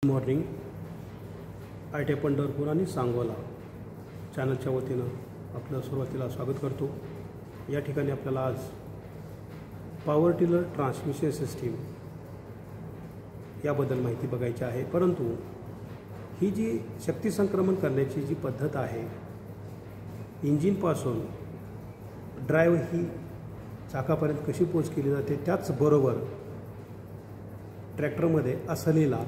Morning I T Pandharpur आणि सांगोला चॅनलच्या वतीनं आपलं सुरुवातीला स्वागत करतो। या ठिकाणी आपल्याला आज पॉवर टिलर ट्रान्समिशन सिस्टीम याबद्दल माहिती बघायची आहे। परंतु ही जी शक्ती संक्रमण करण्याची जी पद्धत आहे, इंजिनपासून ड्राईव्ह ही चाकापर्यंत कशी पोच केली जाते, त्याचबरोबर ट्रॅक्टरमध्ये असलेला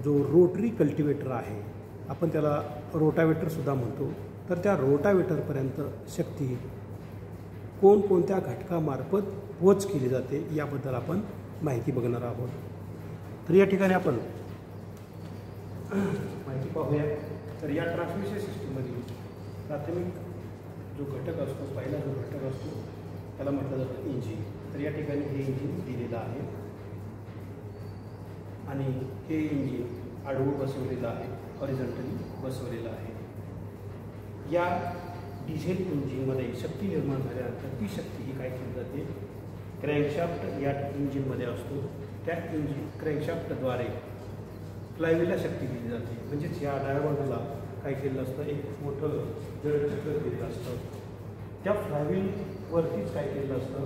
जो रोटरी कल्टिवेटर आहे, आपण त्याला रोटावेटरसुद्धा म्हणतो, तर त्या रोटावेटरपर्यंत शक्ती कोणकोणत्या घटकामार्फत पोच केली जाते याबद्दल आपण माहिती बघणार आहोत। तर या ठिकाणी आपण माहिती पाहूया। तर या ट्रान्समिशन सिस्टीममध्ये प्राथमिक जो घटक असतो, पहिला जो घटक असतो त्याला म्हटलं जातं इंजिन। तर या ठिकाणी हे इंजिन दिलेलं आहे आणि हे इंजिन आडवं बसवलेलं आहे, हॉरिझॉन्टली बसवलेलं आहे। या डिझेल इंजिनमध्ये शक्ती निर्माण झाल्यानंतर ती शक्ती ही काय केली जाते, क्रँकशाफ्ट या इंजिनमध्ये असतो, त्या क्रँकशाफ्टद्वारे फ्लायव्हीलला शक्ती दिली जाते। म्हणजेच या डाव्या बाजूला काय केलेलं असतं, एक मोठं जड चक्र दिलेलं असतं, त्या फ्लायव्हीलवरतीच काय केलेलं असतं,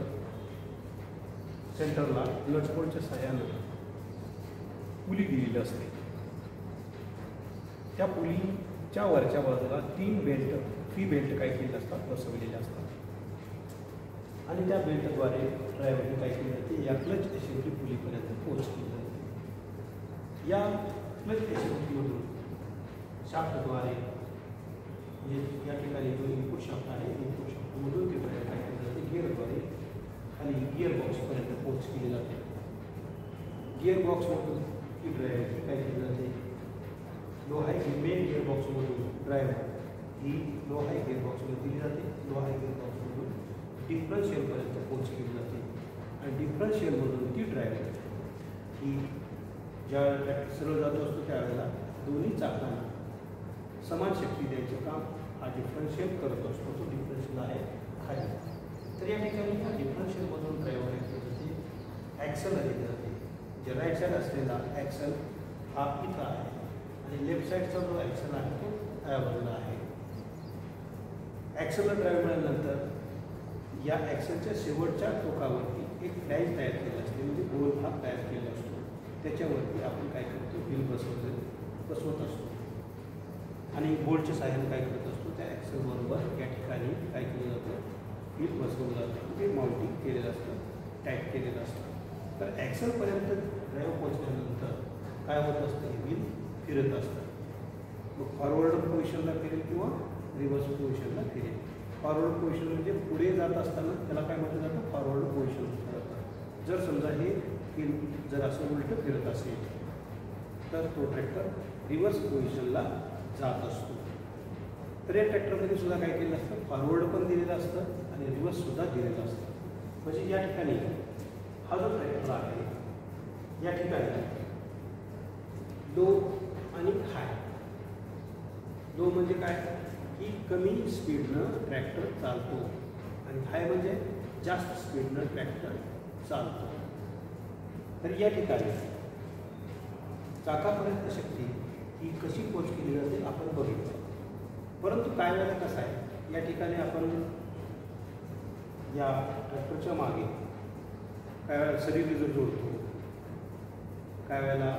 सेंटरला नटबोल्टच्या सहाय्यानं पुली दिलेली असते। त्या पुलीच्या वरच्या बाजूला 3 बेल्ट काय केलेले असतात, बसवलेले असतात आणि त्या बेल्टद्वारे ड्रायव्हरने काय केले जाते, या क्लच असेंब्ली पुलीपर्यंत पोच केली जाते। या क्लच असेंब्लीमधून शाफ्टद्वारे या ठिकाणी जो इनपुट शाफ्ट आहे, इनपुट शाफ्टमधून ते काय केले जाते, गिअरद्वारे आणि गिअर बॉक्सपर्यंत पोच केली जाते। गिअर बॉक्समधून ही ड्राईव्ह काय केली जाते, लो हाय मेन गिअर बॉक्समधून ड्राईव्ह ही लो हाय गिअर बॉक्समध्ये दिली जाते। लो हाय गिअर बॉक्समधून डिफरन्शियलपर्यंत पोच केली जाते आणि डिफरन्शियलमधून ती ड्राईव्ह ही ज्या ट्रॅक्टर सरळ जात असतो त्यावेळेला दोन्ही चाकांना समान शक्ती द्यायचं काम हा डिफरन्शियल करत असतो। तो डिफरन्शियल आहे खाली। तर या ठिकाणी ह्या डिफरन्शियलमधून ड्राईव्ह काय केली जाते, ॲक्सल दिली जाते। जे राईट साईड असलेला ॲक्सल हा इथं आहे आणि लेफ्ट साईडचा जो ॲक्सल आहे तो या बाजूला आहे। ॲक्सलला ड्राईव्ह मिळाल्यानंतर या ॲक्सलच्या शेवटच्या टोकावरती एक फ्लॅज तयार केलेला असते, म्हणजे गोल भाग तयार केलेला असतो, त्याच्यावरती आपण काय करतो, व्हील बसवत असतो आणि बोल्टच्या सहाय्याने काय करत असतो, त्या ॲक्सलबरोबर या ठिकाणी काय केलं जातं, व्हील बसवलं जातं, ते माउंटिंग केलेलं असतं, टाईट केलेलं असतं। तर ॲक्सलपर्यंत ड्राईव्ह पोहोचल्यानंतर काय होत असतं, हे व्हील फिरत असतं। मग फॉरवर्ड पोझिशनला फिरेल किंवा रिव्हर्स पोझिशनला फिरेल। फॉरवर्ड पोझिशन म्हणजे पुढे जात असताना त्याला काय म्हटलं जातं, फॉरवर्ड पोझिशन जातं। जर समजा हे व्हील जर असं उलटं फिरत असेल तर तो ट्रॅक्टर रिव्हर्स पोझिशनला जात असतो। तर या ट्रॅक्टरमध्ये सुद्धा काय केलेलं असतं, फॉरवर्ड पण दिलेलं असतं आणि रिव्हर्ससुद्धा दिलेलं असतं। म्हणजे या ठिकाणी हा जो ट्रॅक्टर आहे, या ठिकाणी लो आणि हाय, लो म्हणजे काय की कमी स्पीडनं ट्रॅक्टर चालतो आणि हाय म्हणजे जास्त स्पीडनं ट्रॅक्टर चालतो। तर या ठिकाणी चाकापर्यंत शक्ती ही कशी पोच केली जाते आपण बघितलं। परंतु काय वेळेला कसं आहे, या ठिकाणी आपण या ट्रॅक्टरच्या मागे काय वेळेला सरी रिझर जोडतो, काय वेळेला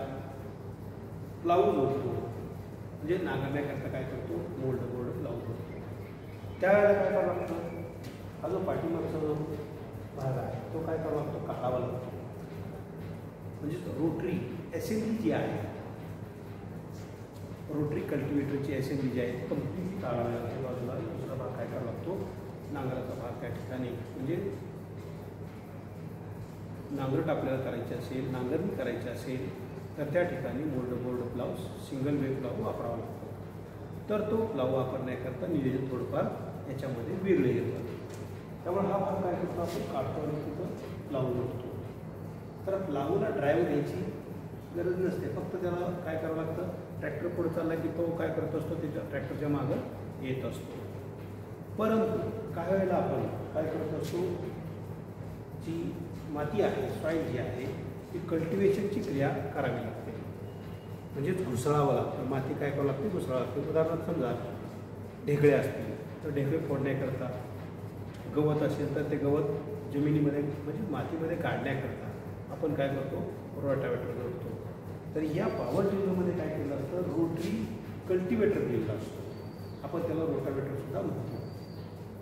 प्लाऊ जोडतो, म्हणजे नांगरण्याकरता काय करतो, मोल्ड बोर्ड प्लाऊ जोडतो। त्यावेळेला काय करावं लागतं, हा जो पाठीमागचा जो भाग आहे तो काय करावा लागतो, काढावा लागतो। म्हणजे रोटरी असेंब्ली जी आहे, रोटरी कल्टिवेटरची असेंब्ली जी आहे कम्प्लिटली काढावी लागते बाजूला। दुसरा भाग काय करावा लागतो, नांगराचा भाग त्या ठिकाणी, म्हणजे नांगरट आपल्याला करायची असेल, नांगरणी करायची असेल तर त्या ठिकाणी mould board plough, single way plough वापरावा लागतो। तर तो प्लाऊ वापरण्याकरता नियोजन थोडंफार याच्यामध्ये वेगळे येतं। त्यामुळे हा भाग काय करतो, आपण काढतो आणि तिथं प्लाऊ जोडतो। तर प्लाऊला ड्राईव्ह द्यायची गरज नसते, फक्त त्याला काय करावं लागतं, ट्रॅक्टर पुढे चालला की तो काय करत असतो, त्याच्या ट्रॅक्टरच्या मागं येत असतो। परंतु काही वेळेला आपण काय करत असतो, जी माती आहे, सॉईल जी आहे, ती कल्टिवेशनची क्रिया करावी लागते। म्हणजेच घुसळावं लागतं. माती काय करावं लागते, घुसळावं लागते. उदाहरणार्थ समजा ढेकळे असतील तर ढेकळे फोडण्याकरता, गवत असेल तर ते गवत जमिनीमध्ये म्हणजे मातीमध्ये काढण्याकरता आपण काय करतो, रोटावेटर जोडतो. तर या पॉवर टिलरमध्ये काय केलं असतं, रोटरी कल्टिवेटर दिलेला असतो. आपण त्याला रोटावेटरसुद्धा म्हणतो.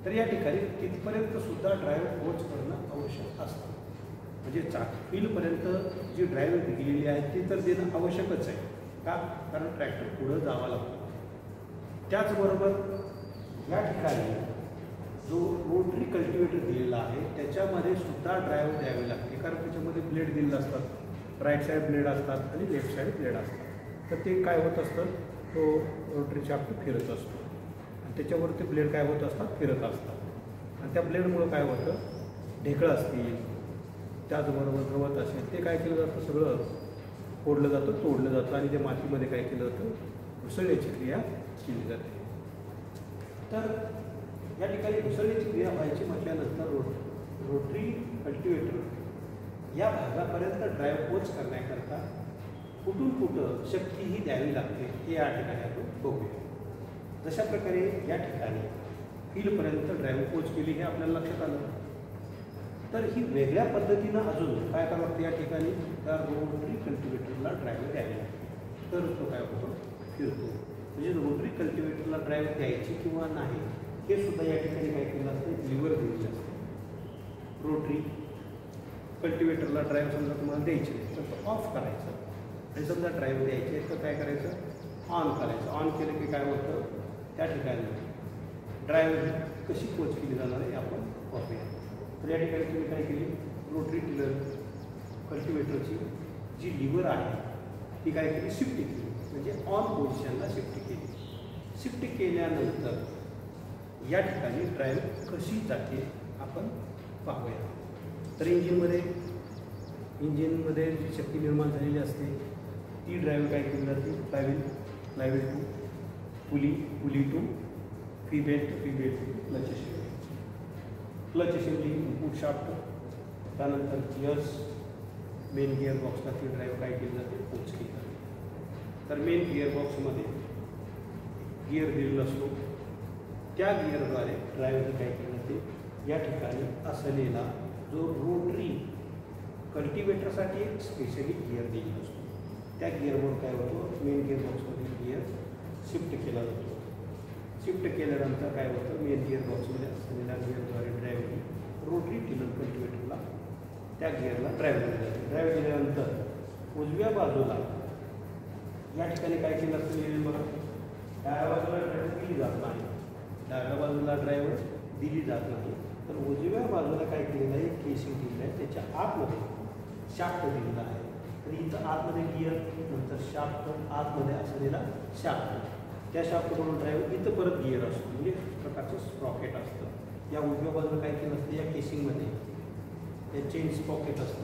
तर या ठिकाणी तिथपर्यंतसुद्धा ड्राईव्ह पोच करणं आवश्यक असतं. म्हणजे फील्डपर्यंत जी ड्राईव्ह दिलेली आहे ती तर देणं आवश्यकच आहे. का? कारण ट्रॅक्टर पुढं जावा लागतो. त्याचबरोबर या ठिकाणी जो रोटरी कल्टिवेटर दिलेला आहे त्याच्यामध्ये सुद्धा ड्राईव्ह द्यावी लागते. कारण त्याच्यामध्ये ब्लेड दिलेले असतात, राईट साईड ब्लेड असतात आणि लेफ्ट साईड ब्लेड असतात. तर ते काय होत असतं, तो रोटरी शाफ्ट फिरत असतो आणि त्याच्यावरती ब्लेड काय होत असतात, फिरत असतात. आणि त्या ब्लेडमुळं काय होतं, ढेकळं असतील, त्याचबरोबर गवत असेल, ते काय केलं जातं, सगळं फोडलं जातं, तोडलं जातं आणि त्या मातीमध्ये काय केलं जातं, घुसळण्याची क्रिया केली जाते. तर या ठिकाणी घुसळण्याची क्रिया व्हायची म्हटल्यानंतर रोटरी कल्टिवेटर या भागापर्यंत ड्राईव्ह पोच करण्याकरता कुठून कुठं शक्ती ही द्यावी लागते हे या ठिकाणी आपण बघूया. जशा प्रकारे या ठिकाणी फील्डपर्यंत ड्राईव्ह पोच केली हे आपल्याला लक्षात आलं. तर ही वेगळ्या पद्धतीनं अजून काय करावं लागतं, या ठिकाणी त्या रोटरी कल्टिवेटरला ड्राईव्ह द्यावी लागते. तर तो काय होतो, फिरतो. म्हणजे रोटरी कल्टिवेटरला ड्राईव्ह द्यायची किंवा नाही हे सुद्धा या ठिकाणी काय केलं असतं, लिव्हर दिलेलं असतं. रोटरी कल्टिवेटरला ड्राईव्ह समजा तुम्हाला द्यायची नाही तर तो ऑफ करायचं आणि समजा ड्राईव्ह द्यायची आहे तर काय करायचं, ऑन करायचं. ऑन केलं की काय होतं, त्या ठिकाणी ड्राईव्ह कशी पोच केली जाणार आहे आपण पाहूया. तर या ठिकाणी तुम्ही काय केली, रोटरी टिलर कल्टिवेटरची जी लिव्हर आहे ती काय केली, शिफ्ट केली. म्हणजे ऑन पोझिशनला शिफ्ट केली. शिफ्ट केल्यानंतर या ठिकाणी ड्राईव्ह कशी जाते आपण पाहूया. तर इंजिनमध्ये जी शक्ती निर्माण झालेली असते ती ड्राईव्ह काय केली जाते, फ्लायव्हील टू पुली टू फी belt to clutch assembly input shaft, त्यानंतर गिअर्स, मेन गिअर बॉक्सला ती ड्राईव्ह काय केली जाते, पोच केली जाते. तर मेन गिअरबॉक्समध्ये गिअर दिलेला असतो, त्या गिअरद्वारे ड्राईव्ह काय केली जाते, या ठिकाणी असलेला जो रोटरी कल्टिवेटरसाठी एक स्पेशली गिअर दिलेला असतो त्या गिअरवर काय होतो, मेन गिअरबॉक्समधील गिअर शिफ्ट केला जातो. शिफ्ट केल्यानंतर काय होतं, मेन गिअरबॉक्समध्ये असलेल्या गिअरद्वारे ड्राईव्ह रोटरी टिलर कल्टिवेटरला त्या गिअरला ड्राईव्ह दिली जाते. ड्राईव्ह दिल्यानंतर उजव्या बाजूला या ठिकाणी काय केलं असतं, बघा डाव्या बाजूला ड्राईव्ह दिली जात नाही, डाव्या बाजूला ड्राईव्ह दिली जात नाही. तर उजव्या बाजूला काय केलेलं आहे, केसिंग दिलेलं आहे, त्याच्या आतमध्ये शाफ्ट दिलेला आहे. तर इथं आतमध्ये गिअर, नंतर शाफ्ट, आतमध्ये असलेला शाफ्ट, त्या शाफ्टकडून ड्राईव्ह इथं परत गिअर असतो, म्हणजे प्रकारचं स्प्रॉकेट असतं. या उजव्या बाजूला काय केलं असतं, या केसिंगमध्ये या चेन स्प्रॉकेट असतं,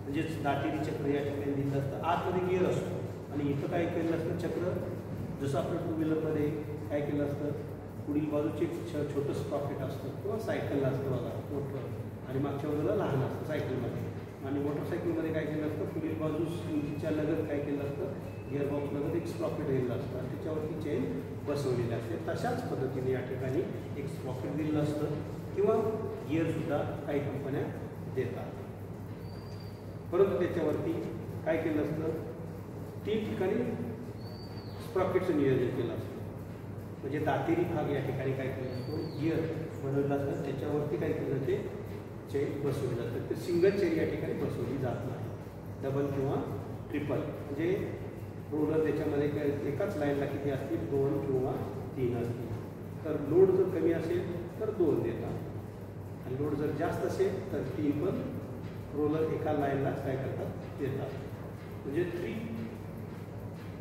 म्हणजेच दाटेरी चक्र या ठिकाणी दिलं असतं. आतमध्ये गिअर असतो आणि इथं काय केलं असतं, चक्र जसं आपलं टू व्हीलरमध्ये काय केलं असतं, पुढील बाजूचे छोटं स्प्रॉकेट असतं किंवा सायकलला असतं बघा मोठं, आणि मागच्या बाजूला लहान असतं सायकलमध्ये. आणि मोटरसायकलमध्ये काय केलं असतं, पुढील बाजू इंजिनच्या लगत काय केलं असतं, गिअरबॉक्स लगत एक स्प्रॉकेट दिलेलं असतं आणि त्याच्यावरती चेन बसवलेली असते. तशाच पद्धतीने या ठिकाणी एक स्प्रॉकेट दिलेलं असतं किंवा गिअरसुद्धा काही कंपन्या देतात. परंतु त्याच्यावरती काय केलं असतं, 3 ठिकाणी स्प्रॉकेटचं नियोजन केलं असतं. म्हणजे दातेरी भाग या ठिकाणी काय केलं असतो, गिअर बनवलेला असतं, त्याच्यावरती काय केलं ते चेन बसवली जातं. तर सिंगल चेन या ठिकाणी बसवली जात नाही, डबल किंवा ट्रिपल. म्हणजे रोलर त्याच्यामध्ये काय एकाच लाईनला किती असतील, 2 किंवा 3 असतील. तर लोड जर कमी असेल तर 2 देतात आणि लोड जर जास्त असेल तर 3 पण रोलर एका लाईनला काय करतात, देतात. म्हणजे 3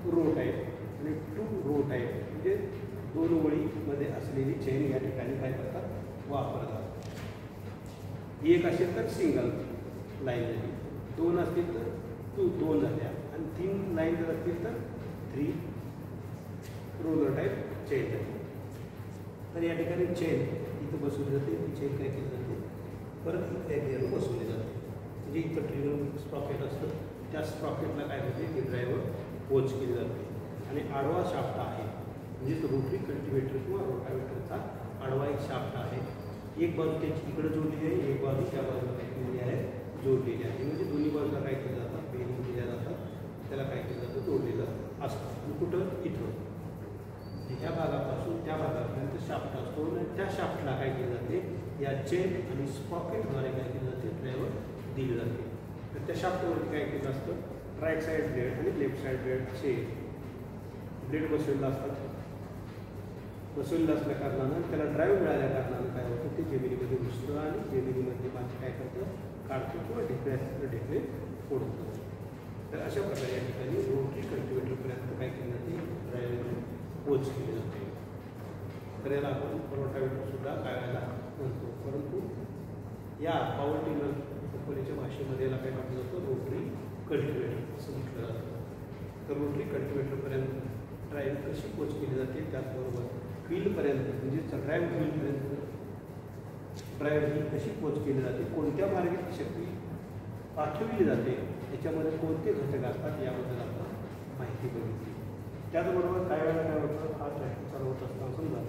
रो टाईप आणि 2 रो टाईप, म्हणजे 2 वळीमध्ये असलेली चेन या ठिकाणी काय करतात, वापरतात. एक असेल तर सिंगल लाईन झाली, 2 असतील तर 2 झाल्या आणि 3 लाईन जर असतील तर 3 रोलर टाईप चेन झाली. तर या ठिकाणी चेन इथं बसवली जाते, ती चेन काय केली जाते, परत त्या गिअरवर बसवली जाते. म्हणजे इथं ट्रिगर स्प्रॉकेट असतं, त्या स्प्रॉकेटला काय होते, की ड्रायव्हर पोच केली जाते आणि आडवा शाफ्ट आहे म्हणजेच रोटरी कल्टिवेटर किंवा रोटावेटरचा आडवा एक शाफ्ट आहे. एक बाजू त्याची इकडे जोडलेली आहे, एक बाजू त्या बाजूला काय केलेली आहे जोडलेली आहे. म्हणजे दोन्ही बाजूला काय केलं जातं बेरिंग दिल्या जातात, त्याला काय केलं जातं जोडलेलं असतं. कुठं इथं ह्या भागापासून त्या भागापर्यंत शाफ्ट असतो आणि त्या शाफ्टला काय केलं जाते या चेन आणि स्प्रॉकेटद्वारे काय केलं जाते ड्रायव्हर दिली जाते. तर त्या शाफ्टवरती काय केलं असतं राईट साईड ब्लेड आणि लेफ्ट साईड ब्लेड असे ब्लेड बसवलेलं असतात. बसवलेलं असल्या कारणानं त्याला ड्राईव्ह मिळाल्या कारणानं काय होतं ते जमिनीमध्ये घुसतं आणि जमिनीमध्ये माती काय करतं काढतो किंवा ढेकळे फोडतो. तर अशा प्रकारे या ठिकाणी रोटरी कल्टिवेटरपर्यंत काय केलं जाते ड्राईव्हने पोच केली जाते. तर याला आपण रोटावेटरसुद्धा काढायला म्हणतो, परंतु या पॉवर टिलर कंपनीच्या भाषेमध्ये याला काय म्हटलं जातं रोटरी कल्टिवेटर असं म्हटलं जातं. तर रोटरी कल्टिवेटरपर्यंत ड्राईव्ह कशी पोच केली जाते त्याचबरोबर व्हीलपर्यंत म्हणजे ड्राईव्ह व्हीलपर्यंत ड्राईव्ह ही कशी पोच केली जाते, कोणत्या मार्गे ती शक्ती पाठवली जाते, याच्यामध्ये कोणते घटक असतात याबद्दल आपण माहिती बघितली. त्याचबरोबर काही वेळेला काय होतं हा ट्रॅक्टर चालवत असताना समजा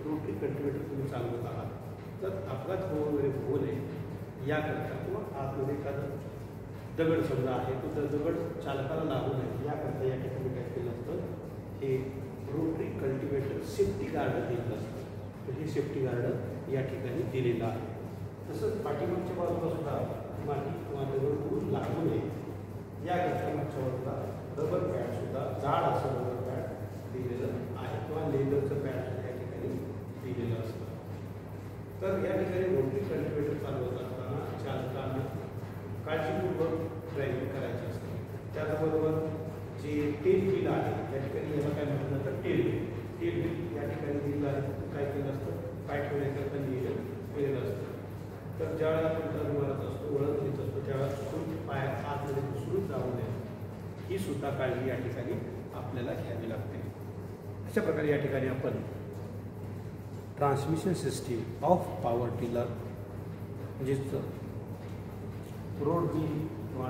रोटरी कल्टिवेटर तुम्ही चालवत आहात तर अपघात वगैरे होऊ नये याकरता किंवा आतमध्ये एखादं दगड समजा आहे तो तर दगड चालकाला लागू नये याकरता या ठिकाणी काय केलं असतं हे रोटरी कल्टिवेटर सेफ्टी गार्ड दिलेलं असतं. तर हे सेफ्टी गार्ड या ठिकाणी दिलेलं आहे. तसंच पाठीमागच्या बाजूला सुद्धा माती किंवा दगड लागू नये याकरता मागच्या बाजूला रबर पॅडसुद्धा जाड असं रबर पॅड दिलेलं आहे किंवा लेदरचं पॅडसुद्धा या ठिकाणी दिलेलं असतं. तर या ठिकाणी रोटरी कल्टिवेटर चालवत असताना चालकांना काळजीपूर्वक ड्रायव्हिंग करायची असते. त्याचबरोबर जे टेल व्हील आहे या ठिकाणी याला काय म्हटलं जातं टेल व्हील या ठिकाणी दिलेलं आहे. काय केलं असतं पाय ठेवण्याकरता नियोजन केलेलं असतं. तर ज्यावेळेला आपण टर्न मारत असतो वळण घेत असतो त्यावेळेला चुकून पाय आतमध्ये घुसरून जाऊ नये ही सुद्धा काळजी या ठिकाणी आपल्याला घ्यावी लागते. अशा प्रकारे या ठिकाणी आपण transmission system of power tiller म्हणजेच रोड व्हील किंवा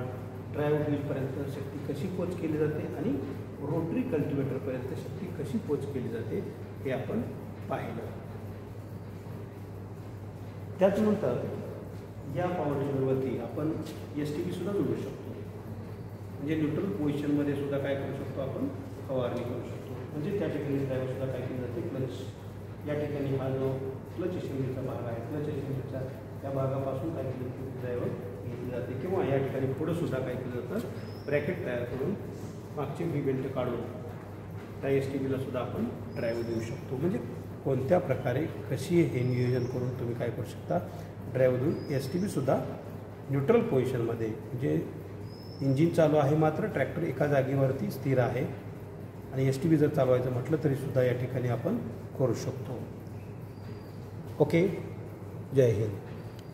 ड्राईव्ह व्हीलपर्यंत शक्ती कशी पोच केली जाते आणि रोटरी कल्टिवेटरपर्यंत शक्ती कशी पोच केली जाते हे आपण पाहिलं. त्याचनंतर या पॉवर टिलरवरती आपण STB सुद्धा जोडू शकतो. म्हणजे न्यूट्रल पोझिशनमध्ये सुद्धा काय करू शकतो आपण फवारणी करू शकतो. म्हणजे त्या ठिकाणी ड्राईव्हरसुद्धा काय केली जाते क्लच या ठिकाणी हा जो क्लच असेंब्लीचा भाग आहे क्लच असेंब्लीच्या त्या भागापासून काय केलं ड्राईव्हर घेतली जाते किंवा या ठिकाणी पुढंसुद्धा काय केलं जातं ब्रॅकेट तयार करून मागचे व्ही-बेल्ट काढून त्या STBला सुद्धा आपण ड्राईव्ह देऊ शकतो. म्हणजे कोणत्या प्रकारे कशी हे नियोजन करून तुम्ही काय करू शकता ड्राईव्ह देऊन STBसुद्धा न्यूट्रल पोझिशनमध्ये म्हणजे इंजिन चालू आहे मात्र ट्रॅक्टर एका जागेवरती स्थिर आहे आणि STB जर चालवायचं म्हटलं तरीसुद्धा या ठिकाणी आपण करू शकतो. ओके, जय हिंद.